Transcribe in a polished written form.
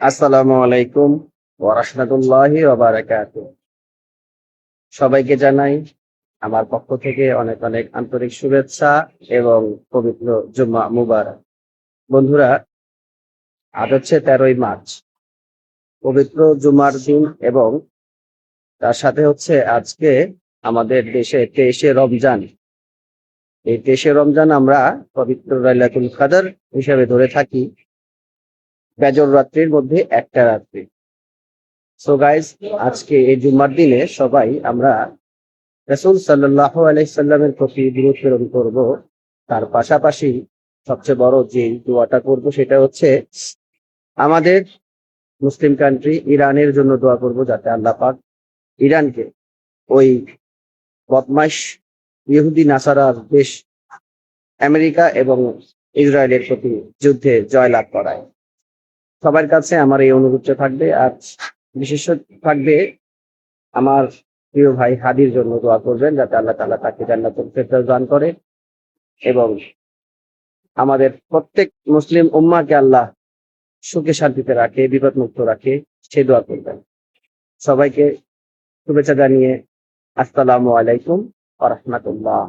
আসসালামু আলাইকুম ওয়া রাহমাতুল্লাহি ওয়া বারাকাতুহু। সবাইকে জানাই আমার পক্ষ থেকে অনেক অনেক আন্তরিক শুভেচ্ছা এবং পবিত্র জুম্মা মুবারক। বন্ধুরা, আজ হচ্ছে 13ই মার্চ, পবিত্র জুমার দিন এবং তার সাথে হচ্ছে আজকে আমাদের দেশে 23শে রমজান। এই 23শে রমজান আমরা পবিত্র লাইলাতুল কদর হিসেবে ধরে থাকি, বেজর রাত্রির মধ্যে একটা রাত্রি। সো গাইস, আজকে এই জুম্মার দিনে সবাই আমরা রাসূল সাল্লাল্লাহু আলাইহি সাল্লামের প্রতি দরুদ প্রেরণ করব। তার পাশাপাশি সবচেয়ে বড় যে দোয়াটা করব সেটা হচ্ছে আমাদের মুসলিম কান্ট্রি ইরানের জন্য দোয়া করব, যাতে আল্লাহ পাক ইরানকে ওই বদমাইশ ইহুদি নাসারার দেশ আমেরিকা এবং ইসরায়েলের প্রতি যুদ্ধে জয়লাভ করায়। সবার কাছে আমার এই অনুরোধটা থাকবে, আর বিশেষ থাকবে আমার প্রিয় ভাই হাদির জন্য দোয়া করবেন, যাতে আল্লাহ তাআলা তাকে জান্নাতুল ফেরদাউস দান করে এবং আমাদের প্রত্যেক মুসলিম উম্মাহকে আল্লাহ সুখে শান্তিতে রাখে, বিপদ মুক্ত রাখে, সে দোয়া করবেন। সবাইকে শুভেচ্ছা জানিয়ে আসসালামু আলাইকুম ওয়া রাহমাতুল্লাহ।